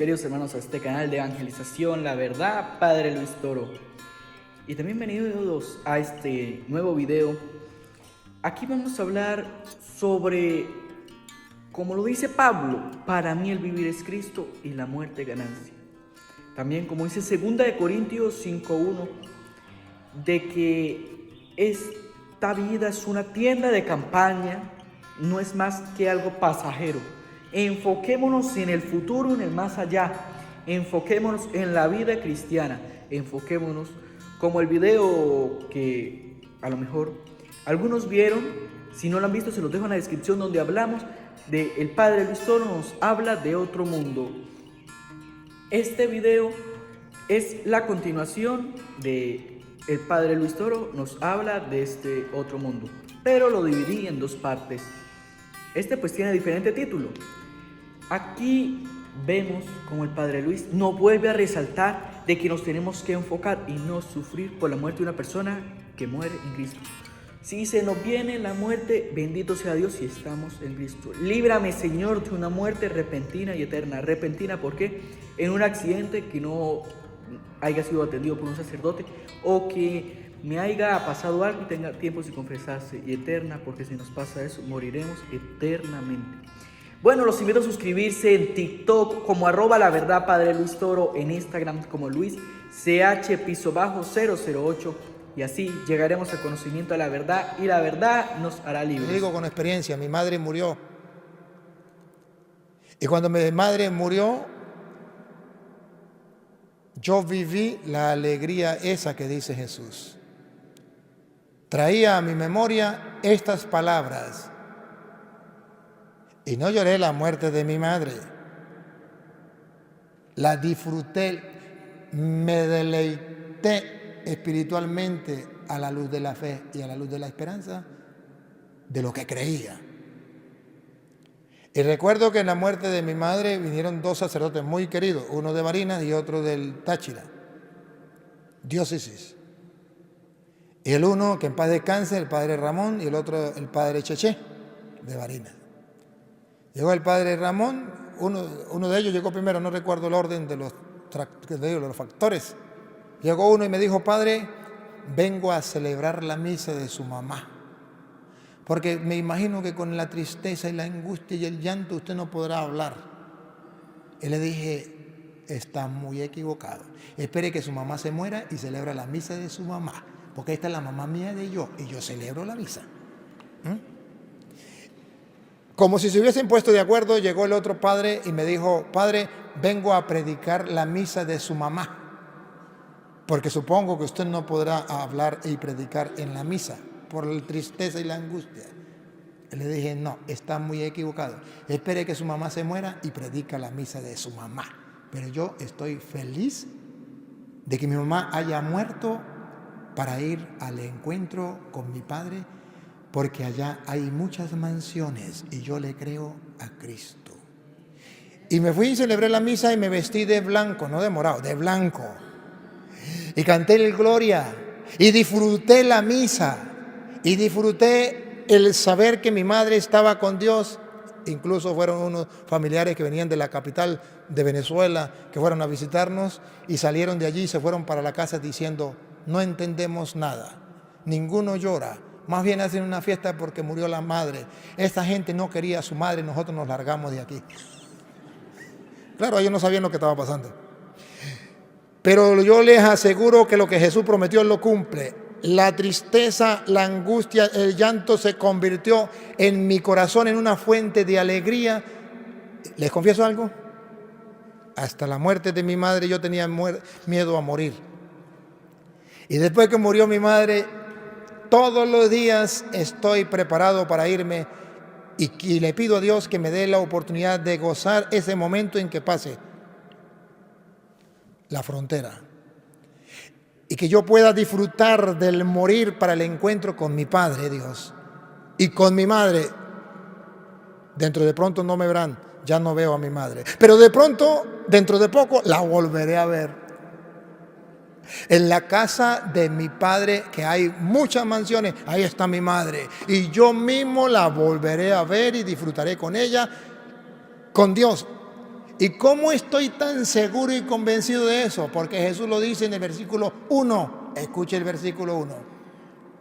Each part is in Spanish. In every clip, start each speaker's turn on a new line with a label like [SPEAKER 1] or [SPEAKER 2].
[SPEAKER 1] queridos hermanos, a este canal de evangelización, La Verdad, Padre Luis Toro. Y también bienvenidos a este nuevo video. Aquí vamos a hablar sobre, como lo dice Pablo, para mí el vivir es Cristo y la muerte ganancia. También como dice 2 Corintios 5:1, de que esta vida es una tienda de campaña, no es más que algo pasajero. Enfoquémonos en el futuro, en el más allá. Enfoquémonos en la vida cristiana. Enfoquémonos como el video que a lo mejor algunos vieron. Si no lo han visto, se los dejo en la descripción, donde hablamos de el Padre Luis Toro nos habla de otro mundo. Este video es la continuación de el Padre Luis Toro nos habla de este otro mundo, pero lo dividí en dos partes. Este pues tiene diferente título. Aquí vemos como el Padre Luis nos vuelve a resaltar de que nos tenemos que enfocar y no sufrir por la muerte de una persona que muere en Cristo. Si se nos viene la muerte, bendito sea Dios si estamos en Cristo. Líbrame, Señor, de una muerte repentina y eterna. Repentina, ¿por qué? En un accidente que no haya sido atendido por un sacerdote, o que me haya pasado algo y tenga tiempo sin confesarse. Y eterna, porque si nos pasa eso, moriremos eternamente. Bueno, los invito a suscribirse en TikTok como @La Verdad Padre Luis Toro, en Instagram como Luis CH_008, y así llegaremos al conocimiento de la verdad y la verdad nos hará libres.
[SPEAKER 2] Lo digo con experiencia, mi madre murió. Y cuando mi madre murió, yo viví la alegría esa que dice Jesús. Traía a mi memoria estas palabras. Y no lloré la muerte de mi madre. La disfruté, me deleité espiritualmente a la luz de la fe y a la luz de la esperanza de lo que creía. Y recuerdo que en la muerte de mi madre vinieron dos sacerdotes muy queridos, uno de Barinas y otro del Táchira, diócesis. Y el uno, que en paz descanse, el padre Ramón, y el otro, el padre Cheché, de Barinas. Llegó el padre Ramón, uno de ellos llegó primero, no recuerdo el orden de los factores. Llegó uno y me dijo: padre, vengo a celebrar la misa de su mamá, porque me imagino que con la tristeza y la angustia y el llanto usted no podrá hablar. Y le dije: está muy equivocado. Espere que su mamá se muera y celebra la misa de su mamá, porque esta es la mamá mía y yo celebro la misa. Como si se hubiesen puesto de acuerdo, llegó el otro padre y me dijo: padre, vengo a predicar la misa de su mamá, porque supongo que usted no podrá hablar y predicar en la misa por la tristeza y la angustia. Le dije: no, está muy equivocado. Espere que su mamá se muera y predica la misa de su mamá. Pero yo estoy feliz de que mi mamá haya muerto para ir al encuentro con mi padre, porque allá hay muchas mansiones y yo le creo a Cristo. Y me fui y celebré la misa y me vestí de blanco, no de morado, de blanco. Y canté el Gloria y disfruté la misa y disfruté el saber que mi madre estaba con Dios. Incluso fueron unos familiares que venían de la capital de Venezuela, que fueron a visitarnos y salieron de allí y se fueron para la casa diciendo: no entendemos nada, ninguno llora. Más bien hacen una fiesta porque murió la madre. Esta gente no quería a su madre, nosotros nos largamos de aquí. Claro, ellos no sabían lo que estaba pasando. Pero yo les aseguro que lo que Jesús prometió lo cumple. La tristeza, la angustia, el llanto se convirtió en mi corazón en una fuente de alegría. ¿Les confieso algo? Hasta la muerte de mi madre yo tenía miedo a morir. Y después que murió mi madre, todos los días estoy preparado para irme y le pido a Dios que me dé la oportunidad de gozar ese momento en que pase la frontera y que yo pueda disfrutar del morir para el encuentro con mi Padre Dios y con mi madre. Dentro de pronto no me verán, ya no veo a mi madre, pero de pronto, dentro de poco, la volveré a ver. En la casa de mi padre, que hay muchas mansiones, ahí está mi madre. Y yo mismo la volveré a ver y disfrutaré con ella, con Dios. ¿Y cómo estoy tan seguro y convencido de eso? Porque Jesús lo dice en el versículo 1. Escuche el versículo 1.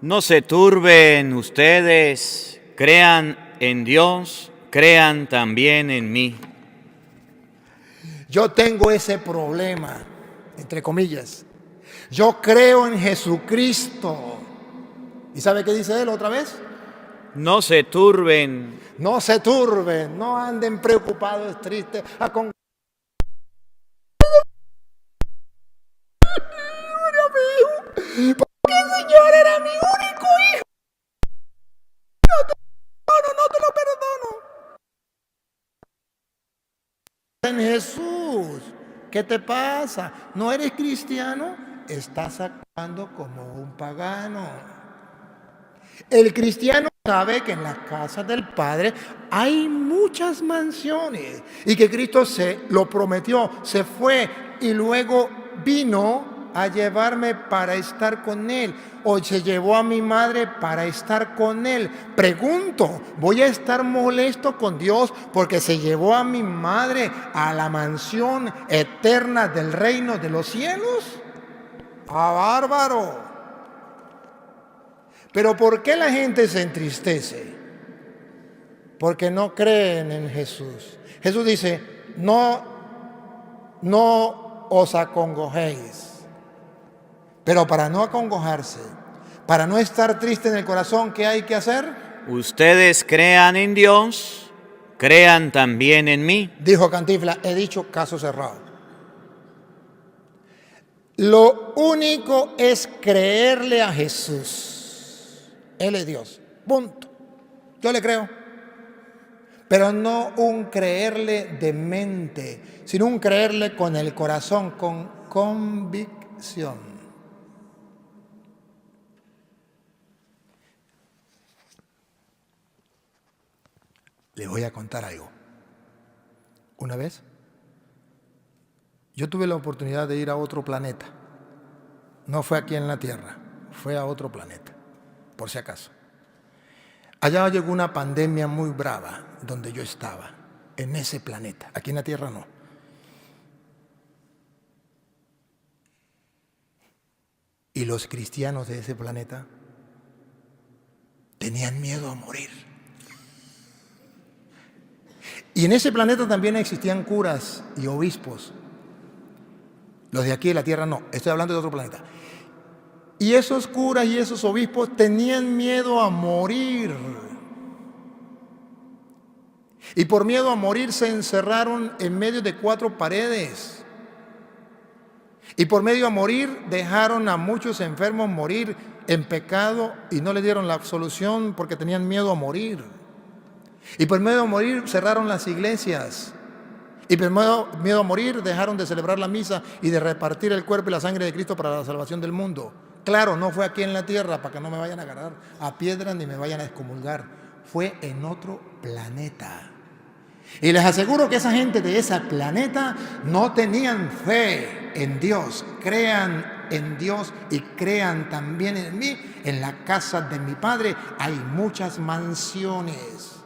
[SPEAKER 3] No se turben ustedes, crean en Dios, crean también en mí.
[SPEAKER 2] Yo tengo ese problema, entre comillas. Yo creo en Jesucristo. ¿Y sabe qué dice él otra vez?
[SPEAKER 3] No se turben.
[SPEAKER 2] No se turben, no anden preocupados, tristes. Porque el Señor era mi único hijo. No te lo perdono. En Jesús, ¿qué te pasa? ¿No eres cristiano? Estás actuando como un pagano. El cristiano sabe que en la casa del Padre hay muchas mansiones y que Cristo se lo prometió, se fue y luego vino a llevarme para estar con Él, o se llevó a mi madre para estar con Él. Pregunto, ¿voy a estar molesto con Dios porque se llevó a mi madre a la mansión eterna del reino de los cielos? ¡Ah, bárbaro! Pero ¿por qué la gente se entristece? Porque no creen en Jesús. Jesús dice, no os acongojéis. Pero para no acongojarse, para no estar triste en el corazón, ¿qué hay que hacer?
[SPEAKER 3] Ustedes crean en Dios, crean también en mí.
[SPEAKER 2] Dijo Cantinflas, he dicho caso cerrado. Lo único es creerle a Jesús. Él es Dios. Punto. Yo le creo. Pero no un creerle de mente, sino un creerle con el corazón, con convicción. Le voy a contar algo. Una vez, yo tuve la oportunidad de ir a otro planeta. No fue aquí en la Tierra, fue a otro planeta, por si acaso. Allá llegó una pandemia muy brava donde yo estaba, en ese planeta. Aquí en la Tierra no. Y los cristianos de ese planeta tenían miedo a morir. Y en ese planeta también existían curas y obispos. Los de aquí de la Tierra no, estoy hablando de otro planeta. Y esos curas y esos obispos tenían miedo a morir. Y por miedo a morir se encerraron en medio de 4 paredes. Y por medio a morir dejaron a muchos enfermos morir en pecado y no le dieron la absolución porque tenían miedo a morir. Y por miedo a morir cerraron las iglesias. Y por miedo a morir dejaron de celebrar la misa y de repartir el cuerpo y la sangre de Cristo para la salvación del mundo. Claro, no fue aquí en la tierra para que no me vayan a agarrar a piedras ni me vayan a excomulgar. Fue en otro planeta. Y les aseguro que esa gente de ese planeta no tenían fe en Dios. Crean en Dios y crean también en mí. En la casa de mi Padre hay muchas mansiones.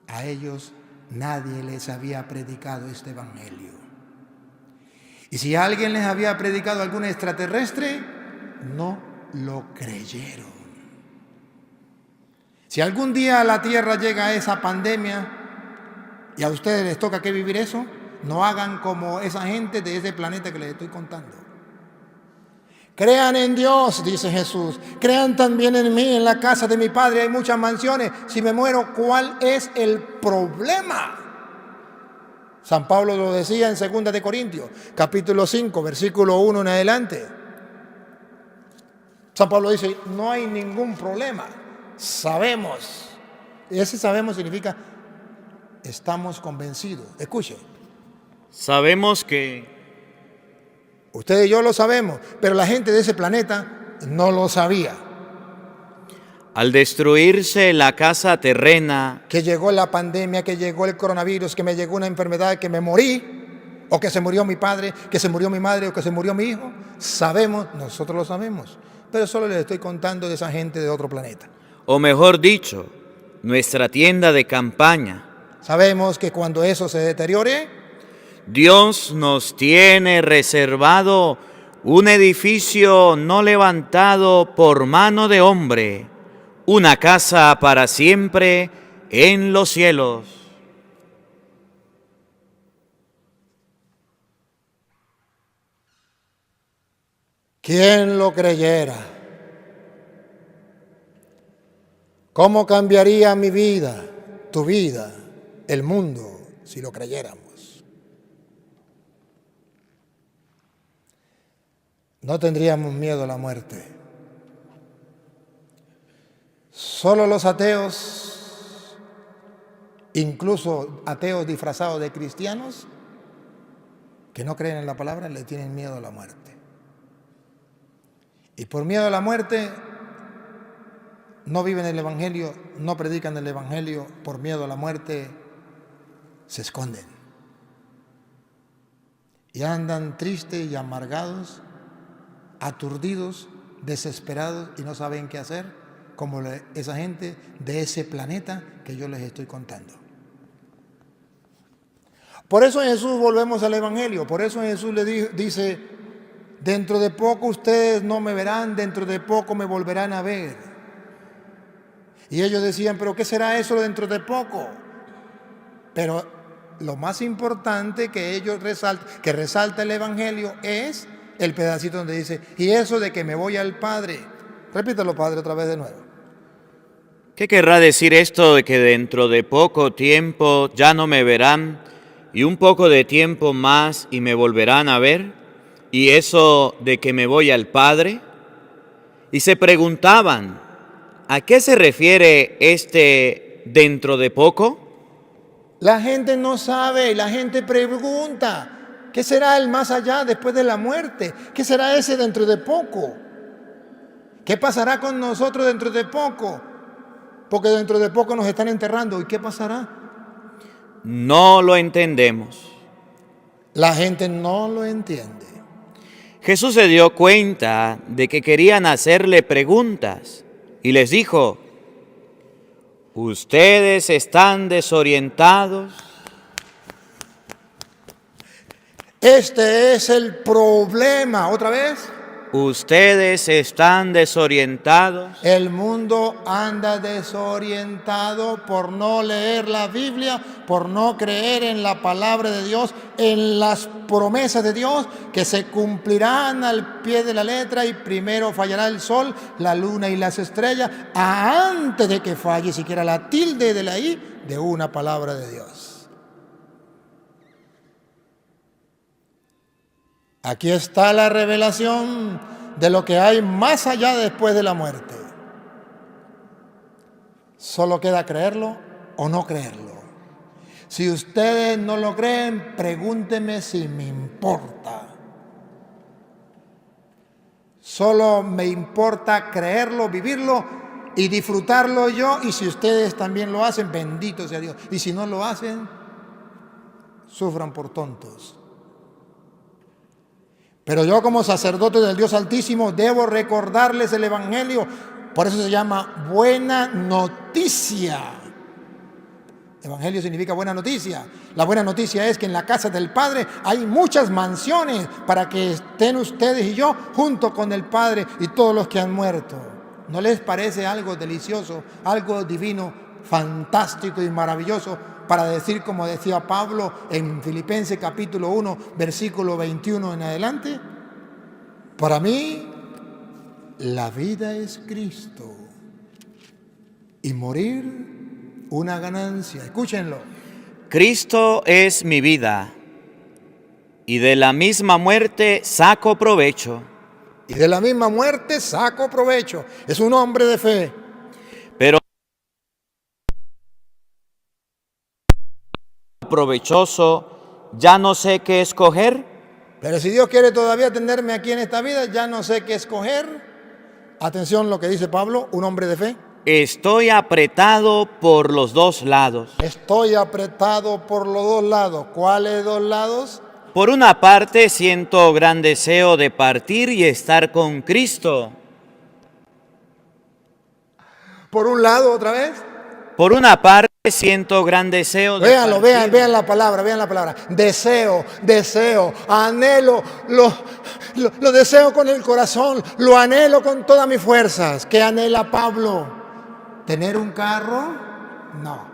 [SPEAKER 2] A ellos nadie les había predicado este evangelio. Y si alguien les había predicado algún extraterrestre, no lo creyeron. Si algún día a la tierra llega esa pandemia y a ustedes les toca que vivir eso, no hagan como esa gente de ese planeta que les estoy contando. Crean en Dios, dice Jesús. Crean también en mí, en la casa de mi Padre hay muchas mansiones. Si me muero, ¿cuál es el problema? San Pablo lo decía en 2 de Corintios, capítulo 5, versículo 1 en adelante. San Pablo dice, no hay ningún problema. Sabemos. Y ese sabemos significa, estamos convencidos. Escuche.
[SPEAKER 3] Sabemos que
[SPEAKER 2] Usted y yo lo sabemos, pero la gente de ese planeta no lo sabía.
[SPEAKER 3] al destruirse la casa terrena,
[SPEAKER 2] Que llegó la pandemia, que llegó el coronavirus, que me llegó una enfermedad, que me morí, o que se murió mi padre, que se murió mi madre, o que se murió mi hijo. Sabemos, nosotros lo sabemos, pero solo les estoy contando de esa gente de otro planeta.
[SPEAKER 3] o mejor dicho, nuestra tienda de campaña,
[SPEAKER 2] Sabemos que cuando eso se deteriore,
[SPEAKER 3] Dios nos tiene reservado un edificio no levantado por mano de hombre, una casa para siempre en los cielos.
[SPEAKER 2] ¿quién lo creyera? ¿Cómo cambiaría mi vida, tu vida, el mundo, si lo creyéramos? No tendríamos miedo a la muerte. Solo los ateos, incluso ateos disfrazados de cristianos, que no creen en la palabra, le tienen miedo a la muerte. Y por miedo a la muerte no viven el Evangelio, no predican el Evangelio, por miedo a la muerte se esconden. Y andan tristes y amargados, aturdidos, desesperados y no saben qué hacer, como esa gente de ese planeta que yo les estoy contando. Por eso en Jesús volvemos al Evangelio, por eso en Jesús le dice, dentro de poco ustedes no me verán, dentro de poco me volverán a ver. Y ellos decían, pero ¿qué será eso dentro de poco? Pero lo más importante que ellos resalta el Evangelio es el pedacito donde dice, y eso de que me voy al Padre. Repítalo, Padre, otra vez de nuevo.
[SPEAKER 3] ¿Qué querrá decir esto de que dentro de poco tiempo ya no me verán y un poco de tiempo más y me volverán a ver? ¿Y eso de que me voy al Padre? Y se preguntaban, ¿a qué se refiere este dentro de poco?
[SPEAKER 2] La gente no sabe, la gente pregunta, ¿qué será el más allá después de la muerte? ¿Qué será ese dentro de poco? ¿Qué pasará con nosotros dentro de poco? Porque dentro de poco nos están enterrando. ¿Y qué pasará?
[SPEAKER 3] No lo entendemos.
[SPEAKER 2] La gente no lo entiende.
[SPEAKER 3] Jesús se dio cuenta de que querían hacerle preguntas y les dijo, ¿ustedes están desorientados?
[SPEAKER 2] Este es el problema. ¿Otra vez?
[SPEAKER 3] ¿Ustedes están desorientados?
[SPEAKER 2] El mundo anda desorientado por no leer la Biblia, por no creer en la palabra de Dios, en las promesas de Dios que se cumplirán al pie de la letra y primero fallará el sol, la luna y las estrellas antes de que falle siquiera la tilde de la i de una palabra de Dios. Aquí está la revelación de lo que hay más allá después de la muerte. Solo queda creerlo o no creerlo. Si ustedes no lo creen, pregúntenme si me importa. Solo me importa creerlo, vivirlo y disfrutarlo yo. Y si ustedes también lo hacen, bendito sea Dios. Y si no lo hacen, sufran por tontos. Pero yo como sacerdote del Dios Altísimo debo recordarles el Evangelio. Por eso se llama buena noticia. Evangelio significa buena noticia. La buena noticia es que en la casa del Padre hay muchas mansiones para que estén ustedes y yo junto con el Padre y todos los que han muerto. ¿No les parece algo delicioso, algo divino, fantástico y maravilloso para decir como decía Pablo en Filipenses capítulo 1, versículo 21 en adelante? Para mí, la vida es Cristo y morir una ganancia. Escúchenlo.
[SPEAKER 3] Cristo es mi vida y de la misma muerte saco provecho.
[SPEAKER 2] Y de la misma muerte saco provecho. Es un hombre de fe.
[SPEAKER 3] Pero provechoso, ya no sé qué escoger.
[SPEAKER 2] Pero si Dios quiere todavía tenerme aquí en esta vida, ya no sé qué escoger. Atención lo que dice Pablo, un hombre de fe.
[SPEAKER 3] Estoy apretado por los dos lados.
[SPEAKER 2] Estoy apretado por los dos lados. ¿Cuáles dos lados?
[SPEAKER 3] Por una parte siento gran deseo de partir y estar con Cristo.
[SPEAKER 2] Por un lado, otra vez.
[SPEAKER 3] Por una parte siento gran deseo de
[SPEAKER 2] Véanlo,
[SPEAKER 3] partir.
[SPEAKER 2] vean la palabra. Deseo, anhelo, lo deseo con el corazón, lo anhelo con todas mis fuerzas. ¿Qué anhela Pablo? ¿Tener un carro? No.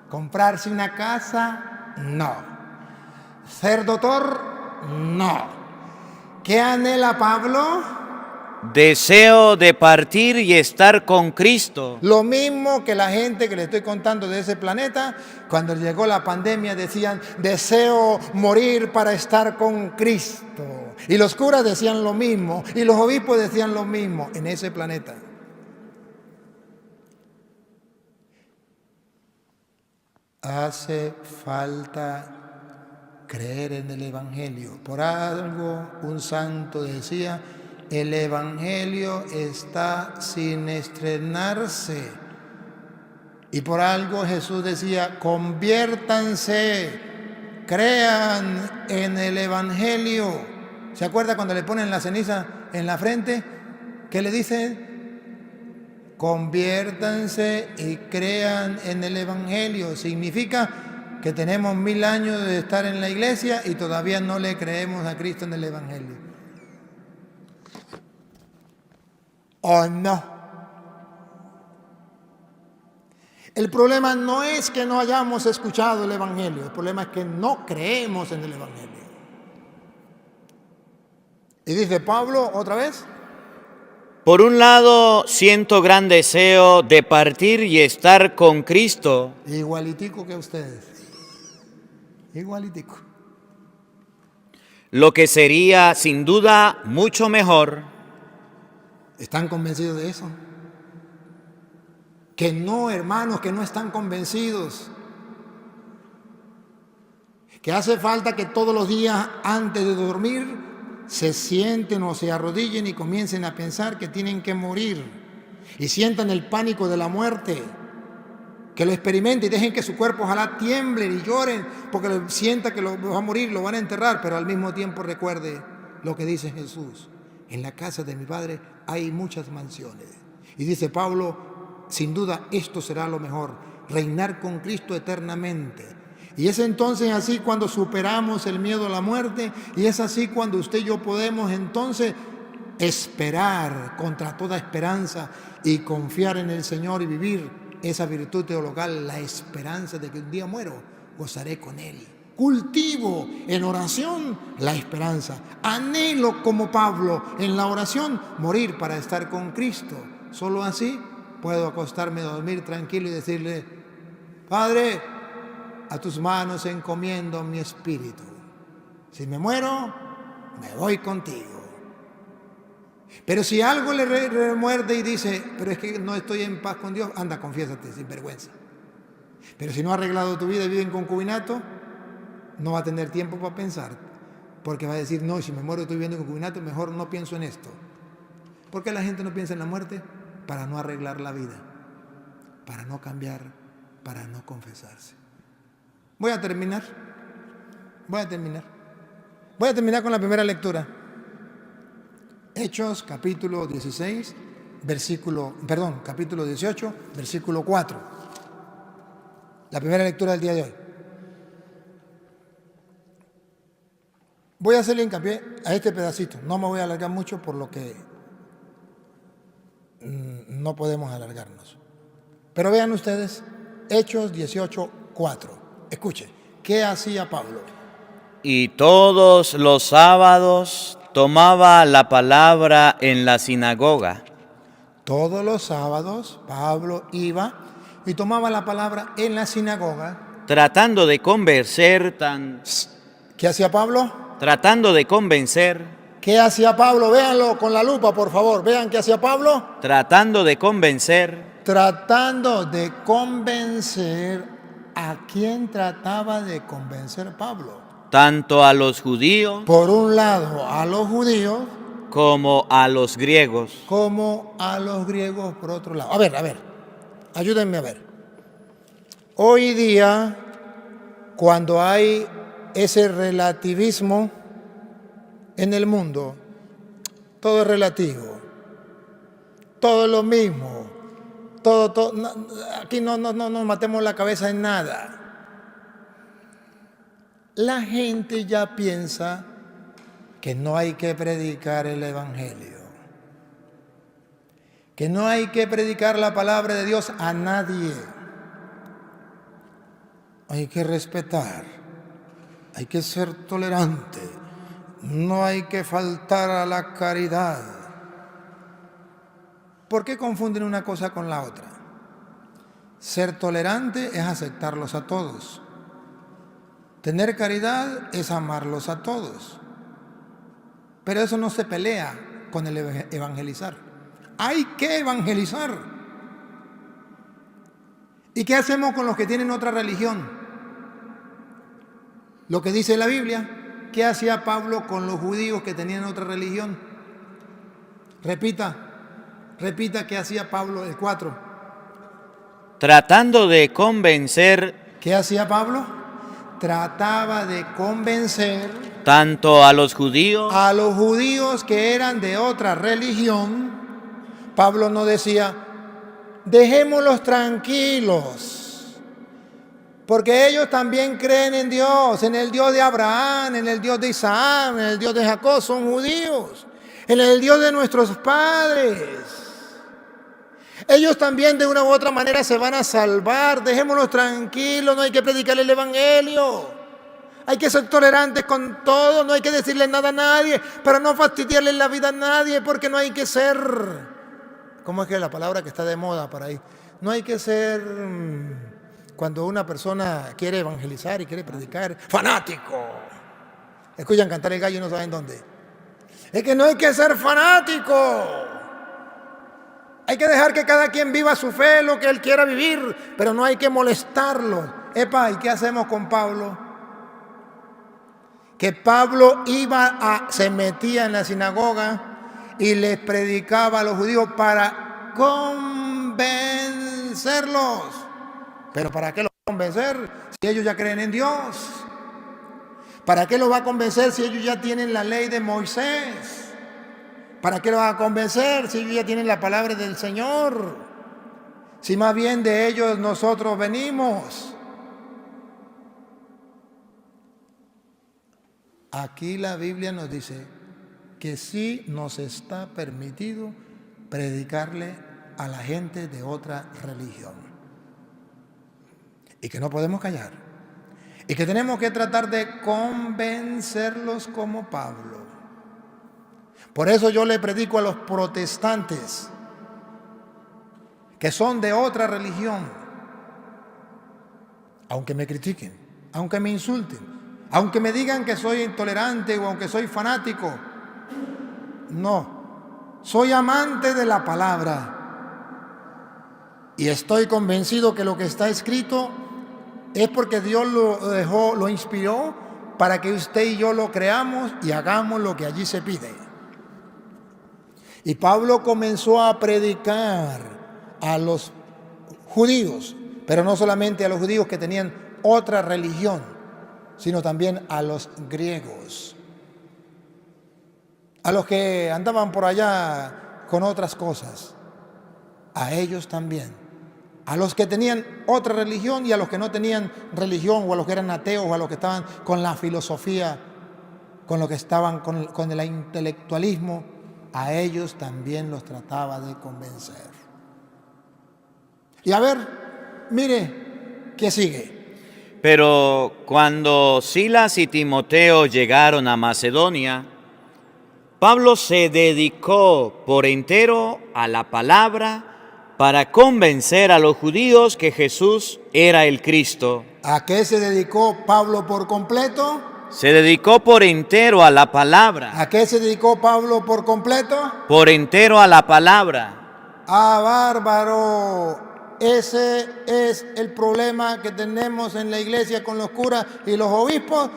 [SPEAKER 2] ¿Comprarse una casa? No. ¿Ser doctor? No. ¿Qué anhela Pablo?
[SPEAKER 3] Deseo de partir y estar con Cristo.
[SPEAKER 2] Lo mismo que la gente que le estoy contando de ese planeta, cuando llegó la pandemia decían, deseo morir para estar con Cristo. Y los curas decían lo mismo, y los obispos decían lo mismo en ese planeta. Hace falta creer en el Evangelio. Por algo un santo decía, el Evangelio está sin estrenarse. Y por algo Jesús decía, conviértanse, crean en el Evangelio. ¿Se acuerda cuando le ponen la ceniza en la frente? ¿Qué le dicen? Conviértanse y crean en el Evangelio. Significa que tenemos 1000 años de estar en la iglesia y todavía no le creemos a Cristo en el Evangelio. ¿O no? El problema no es que no hayamos escuchado el Evangelio, el problema es que no creemos en el Evangelio. Y dice Pablo otra vez.
[SPEAKER 3] Por un lado, siento gran deseo de partir y estar con Cristo.
[SPEAKER 2] Igualitico que ustedes. Igualitico.
[SPEAKER 3] Lo que sería, sin duda, mucho mejor.
[SPEAKER 2] ¿Están convencidos de eso? Que no, hermanos, que no están convencidos. Que hace falta que todos los días antes de dormir se sienten o se arrodillen y comiencen a pensar que tienen que morir y sientan el pánico de la muerte, que lo experimenten y dejen que su cuerpo ojalá tiemble y lloren porque sienta que lo va a morir, lo van a enterrar, pero al mismo tiempo recuerde lo que dice Jesús: en la casa de mi Padre hay muchas mansiones. Y dice Pablo, sin duda esto será lo mejor, reinar con Cristo eternamente. Y es entonces así cuando superamos el miedo a la muerte, y es así cuando usted y yo podemos entonces esperar contra toda esperanza y confiar en el Señor y vivir esa virtud teologal, la esperanza de que un día muero, gozaré con Él. Cultivo en oración la esperanza. Anhelo como Pablo en la oración morir para estar con Cristo. Solo así puedo acostarme a dormir tranquilo y decirle: Padre, a tus manos encomiendo mi espíritu. Si me muero, me voy contigo. Pero si algo le remuerde y dice: pero es que no estoy en paz con Dios, anda, confiésate sin vergüenza. Pero si no ha arreglado tu vida y vive en concubinato, no va a tener tiempo para pensar, porque va a decir: no, si me muero y estoy viviendo en concubinato, mejor no pienso en esto. ¿Por qué la gente no piensa en la muerte? Para no arreglar la vida, para no cambiar, para no confesarse. Voy a terminar con la primera lectura. Hechos, capítulo 18, versículo 4. La primera lectura del día de hoy. Voy a hacerle hincapié a este pedacito. No me voy a alargar mucho por lo que no podemos alargarnos. Pero vean ustedes, Hechos 18, 4. Escuchen, ¿qué hacía Pablo?
[SPEAKER 3] Y todos los sábados tomaba la palabra en la sinagoga.
[SPEAKER 2] Todos los sábados Pablo iba y tomaba la palabra en la sinagoga.
[SPEAKER 3] Tratando de convencer.
[SPEAKER 2] ¿Qué hacía Pablo?
[SPEAKER 3] Tratando de convencer.
[SPEAKER 2] ¿Qué hacía Pablo? Véanlo con la lupa, por favor. Vean qué hacía Pablo.
[SPEAKER 3] Tratando de convencer.
[SPEAKER 2] Tratando de convencer. ¿A quién trataba de convencer Pablo?
[SPEAKER 3] Tanto a los judíos.
[SPEAKER 2] Por un lado, a los judíos.
[SPEAKER 3] Como a los griegos.
[SPEAKER 2] Como a los griegos por otro lado. A ver. Ayúdenme a ver. Hoy día, cuando hay ese relativismo en el mundo, todo es relativo, todo es lo mismo, aquí no nos matemos la cabeza en nada. La gente ya piensa que no hay que predicar el Evangelio, que no hay que predicar la palabra de Dios a nadie. Hay que respetar, hay que ser tolerante, no hay que faltar a la caridad. ¿Por qué confunden una cosa con la otra? Ser tolerante es aceptarlos a todos. Tener caridad es amarlos a todos. Pero eso no se pelea con el evangelizar. Hay que evangelizar. ¿Y qué hacemos con los que tienen otra religión? Lo que dice la Biblia. ¿Qué hacía Pablo con los judíos que tenían otra religión? Repita qué hacía Pablo, el 4.
[SPEAKER 3] Tratando de convencer.
[SPEAKER 2] ¿Qué hacía Pablo? Trataba de convencer
[SPEAKER 3] Tanto a los judíos
[SPEAKER 2] que eran de otra religión. Pablo no decía, dejémoslos tranquilos, porque ellos también creen en Dios, en el Dios de Abraham, en el Dios de Isaac, en el Dios de Jacob, son judíos, en el Dios de nuestros padres. Ellos también de una u otra manera se van a salvar, dejémoslos tranquilos, no hay que predicarle el Evangelio. Hay que ser tolerantes con todo, no hay que decirle nada a nadie, para no fastidiarle la vida a nadie, porque no hay que ser, ¿cómo es que es la palabra que está de moda por ahí? No hay que ser, cuando una persona quiere evangelizar y quiere predicar, fanático. Escuchan cantar el gallo y no saben dónde. Es que no hay que ser fanático. Hay que dejar que cada quien viva su fe, lo que él quiera vivir, pero no hay que molestarlo. Epa, ¿y qué hacemos con Pablo? Que Pablo se metía en la sinagoga y les predicaba a los judíos para convencerlos. ¿Pero para qué los va a convencer si ellos ya creen en Dios? ¿Para qué los va a convencer si ellos ya tienen la ley de Moisés? ¿Para qué los va a convencer si ellos ya tienen la palabra del Señor? Si más bien de ellos nosotros venimos. Aquí la Biblia nos dice que sí nos está permitido predicarle a la gente de otra religión. Y que no podemos callar. Y que tenemos que tratar de convencerlos como Pablo. Por eso yo le predico a los protestantes que son de otra religión, aunque me critiquen, aunque me insulten, aunque me digan que soy intolerante o aunque soy fanático. No, soy amante de la palabra y estoy convencido que lo que está escrito es porque Dios lo inspiró para que usted y yo lo creamos y hagamos lo que allí se pide. Y Pablo comenzó a predicar a los judíos, pero no solamente a los judíos que tenían otra religión, sino también a los griegos, a los que andaban por allá con otras cosas, a ellos también, a los que tenían otra religión y a los que no tenían religión, o a los que eran ateos, o a los que estaban con la filosofía, con los que estaban con el intelectualismo. A ellos también los trataba de convencer. Y a ver, mire, ¿qué sigue?
[SPEAKER 3] Pero cuando Silas y Timoteo llegaron a Macedonia, Pablo se dedicó por entero a la palabra para convencer a los judíos que Jesús era el Cristo.
[SPEAKER 2] ¿A qué se dedicó Pablo por completo?
[SPEAKER 3] Se dedicó por entero a la palabra.
[SPEAKER 2] ¿A qué se dedicó Pablo por completo?
[SPEAKER 3] Por entero a la palabra.
[SPEAKER 2] ¡Ah, bárbaro! Ese es el problema que tenemos en la iglesia con los curas y los obispos,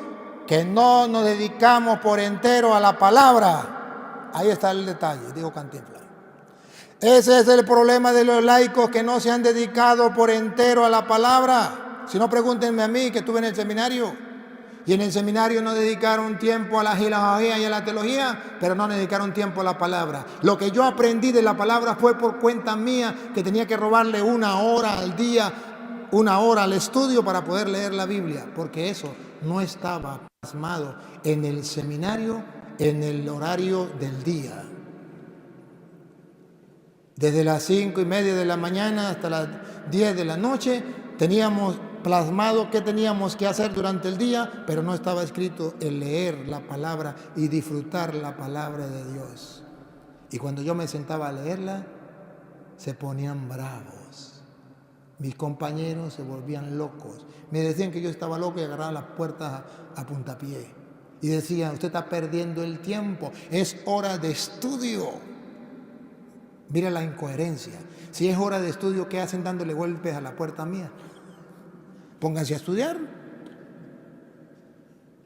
[SPEAKER 2] que no nos dedicamos por entero a la palabra. Ahí está el detalle, dijo Cantinflas. Ese es el problema de los laicos que no se han dedicado por entero a la palabra. Si no, pregúntenme a mí, que estuve en el seminario. Y en el seminario no dedicaron tiempo a la filología y a la teología, pero no dedicaron tiempo a la palabra. Lo que yo aprendí de la palabra fue por cuenta mía, que tenía que robarle 1 hora al día, 1 hora al estudio para poder leer la Biblia, porque eso no estaba plasmado en el seminario, en el horario del día. Desde las 5:30 de la mañana hasta las 10 de la noche teníamos plasmado qué teníamos que hacer durante el día, pero no estaba escrito el leer la palabra y disfrutar la palabra de Dios. Y cuando yo me sentaba a leerla, se ponían bravos. Mis compañeros se volvían locos. Me decían que yo estaba loco y agarraba las puertas a puntapié. Y decían, usted está perdiendo el tiempo, es hora de estudio. Mira la incoherencia. Si es hora de estudio, ¿qué hacen dándole golpes a la puerta mía? Pónganse a estudiar.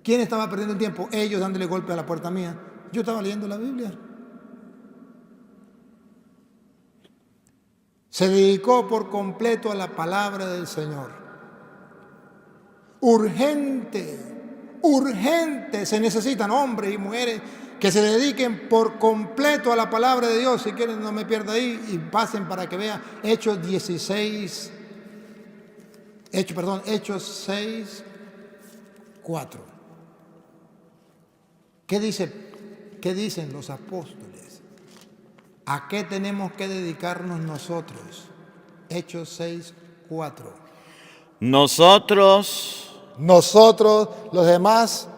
[SPEAKER 2] ¿Quién estaba perdiendo el tiempo? Ellos dándole golpe a la puerta mía. Yo estaba leyendo la Biblia. Se dedicó por completo a la palabra del Señor. Urgente, se necesitan hombres y mujeres que se dediquen por completo a la palabra de Dios. Si quieren, no me pierda ahí y pasen para que vean Hechos 6, 4. ¿Qué dicen los apóstoles? ¿A qué tenemos que dedicarnos nosotros? Hechos 6, 4.
[SPEAKER 3] Nosotros,
[SPEAKER 2] los demás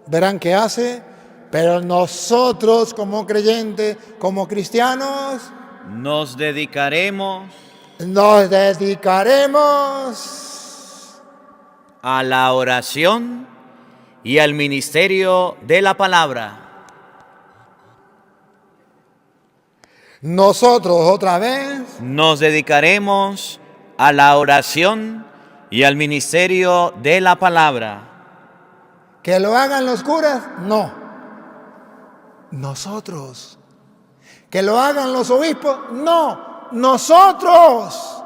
[SPEAKER 2] verán qué hace, pero nosotros como creyentes, como cristianos,
[SPEAKER 3] nos dedicaremos a la oración y al ministerio de la palabra.
[SPEAKER 2] Nosotros otra vez
[SPEAKER 3] Nos dedicaremos a la oración y al ministerio de la palabra.
[SPEAKER 2] ¿Que lo hagan los curas? No. Nosotros. ¿Que lo hagan los obispos? No. Nosotros.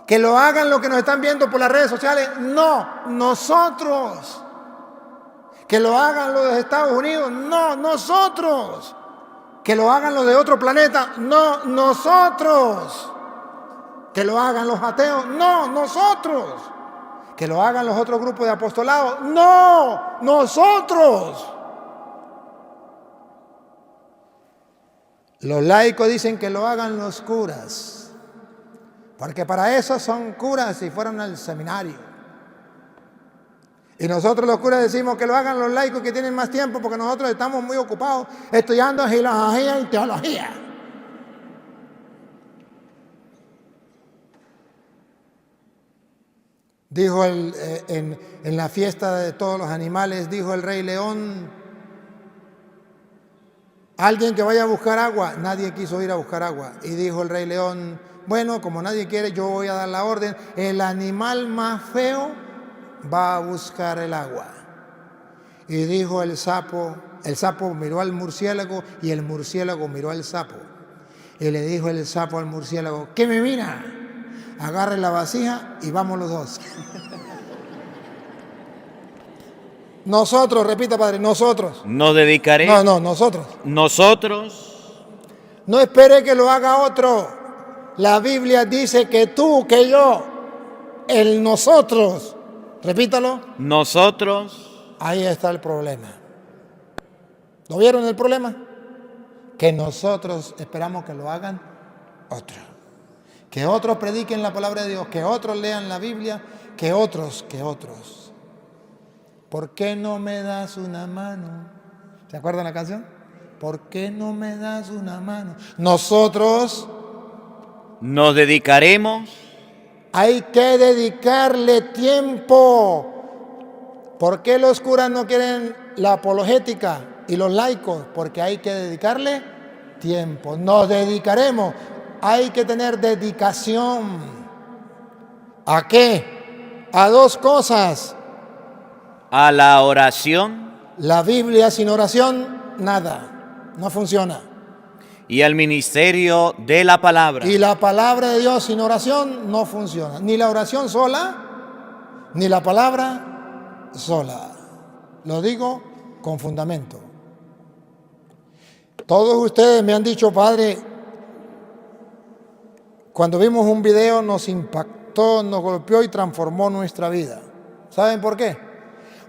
[SPEAKER 2] ¿Que lo hagan los que nos están viendo por las redes sociales? No. Nosotros. ¿Que lo hagan los de Estados Unidos? No. Nosotros. ¿Que lo hagan los de otro planeta? No. Nosotros. ¿Que lo hagan los ateos? No. Nosotros. ¿Que lo hagan los otros grupos de apostolado? No. Nosotros. Los laicos dicen que lo hagan los curas, porque para eso son curas si fueron al seminario. Y nosotros los curas decimos que lo hagan los laicos que tienen más tiempo, porque nosotros estamos muy ocupados estudiando filología y teología. Dijo en la fiesta de todos los animales, dijo el Rey León: alguien que vaya a buscar agua. Nadie quiso ir a buscar agua. Y dijo el Rey León: bueno, como nadie quiere, yo voy a dar la orden. El animal más feo va a buscar el agua. Y dijo el sapo miró al murciélago y el murciélago miró al sapo. Y le dijo el sapo al murciélago: ¿qué me mira? Agarre la vasija y vamos los dos. Nosotros, repita, padre, nosotros.
[SPEAKER 3] Nos dedicaremos.
[SPEAKER 2] No, nosotros.
[SPEAKER 3] Nosotros.
[SPEAKER 2] No espere que lo haga otro. La Biblia dice que tú, que yo, el nosotros. Repítalo.
[SPEAKER 3] Nosotros.
[SPEAKER 2] Ahí está el problema. ¿No vieron el problema? Que nosotros esperamos que lo hagan otros. Que otros prediquen la palabra de Dios, que otros lean la Biblia, que otros. ¿Por qué no me das una mano? ¿Se acuerdan la canción? ¿Por qué no me das una mano? Nosotros
[SPEAKER 3] nos dedicaremos.
[SPEAKER 2] Hay que dedicarle tiempo. ¿Por qué los curas no quieren la apologética y los laicos? Porque hay que dedicarle tiempo. Nos dedicaremos. Hay que tener dedicación. ¿A qué? A 2 cosas.
[SPEAKER 3] A la oración.
[SPEAKER 2] La Biblia sin oración, nada. No funciona.
[SPEAKER 3] Y al ministerio de la palabra.
[SPEAKER 2] Y la palabra de Dios sin oración no funciona. Ni la oración sola, ni la palabra sola. Lo digo con fundamento. Todos ustedes me han dicho, Padre, cuando vimos un video nos impactó, nos golpeó y transformó nuestra vida. ¿Saben por qué?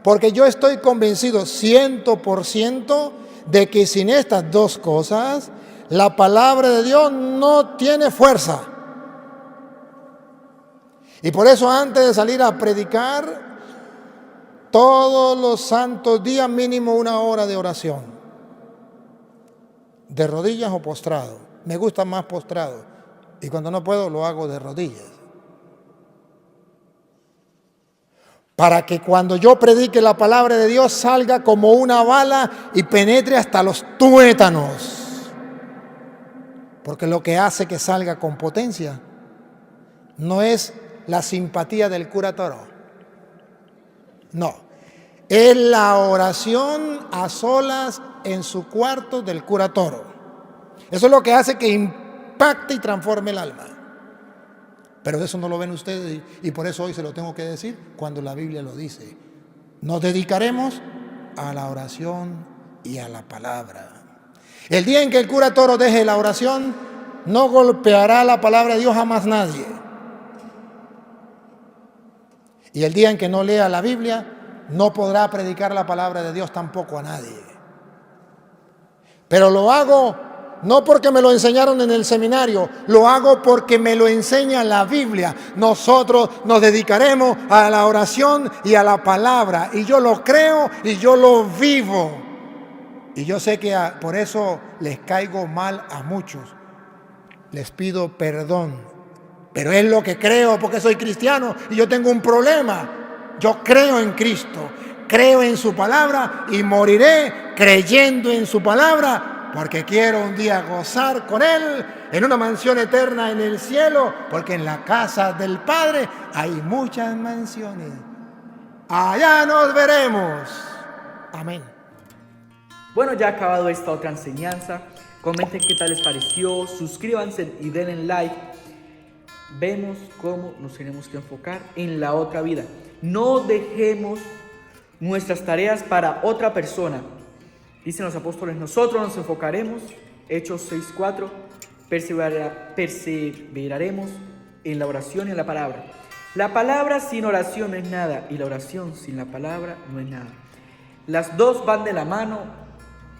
[SPEAKER 2] Porque yo estoy convencido 100% de que sin estas dos cosas, la palabra de Dios no tiene fuerza. Y por eso antes de salir a predicar, todos los santos días mínimo 1 hora de oración. De rodillas o postrado. Me gusta más postrado. Y cuando no puedo lo hago de rodillas. Para que cuando yo predique la palabra de Dios salga como una bala y penetre hasta los tuétanos. Porque lo que hace que salga con potencia no es la simpatía del cura Toro. No, es la oración a solas en su cuarto del cura Toro. Eso es lo que hace que impacte y transforme el alma. Pero eso no lo ven ustedes y por eso hoy se lo tengo que decir cuando la Biblia lo dice. Nos dedicaremos a la oración y a la palabra. El día en que el cura Toro deje la oración, no golpeará la palabra de Dios a más nadie. Y el día en que no lea la Biblia, no podrá predicar la palabra de Dios tampoco a nadie. Pero lo hago no porque me lo enseñaron en el seminario, lo hago porque me lo enseña la Biblia. Nosotros nos dedicaremos a la oración y a la palabra. Y yo lo creo y yo lo vivo. Y yo sé que por eso les caigo mal a muchos. Les pido perdón. Pero es lo que creo porque soy cristiano y yo tengo un problema. Yo creo en Cristo, creo en su palabra y moriré creyendo en su palabra. Porque quiero un día gozar con Él en una mansión eterna en el cielo, porque en la casa del Padre hay muchas mansiones. Allá nos veremos. Amén.
[SPEAKER 1] Bueno, ya ha acabado esta otra enseñanza. Comenten qué tal les pareció, suscríbanse y denle like. Vemos cómo nos tenemos que enfocar en la otra vida. No dejemos nuestras tareas para otra persona. Dicen los apóstoles, nosotros nos enfocaremos, Hechos 6:4, perseveraremos en la oración y en la palabra. La palabra sin oración no es nada y la oración sin la palabra no es nada. Las dos van de la mano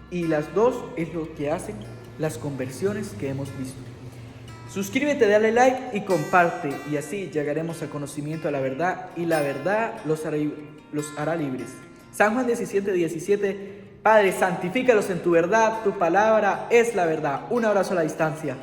[SPEAKER 1] y las dos es lo que hacen las conversiones que hemos visto. Suscríbete, dale like y comparte y así llegaremos al conocimiento de la verdad y la verdad los hará libres. San Juan 17:17. Padre, santifícalos en tu verdad, tu palabra es la verdad. Un abrazo a la distancia.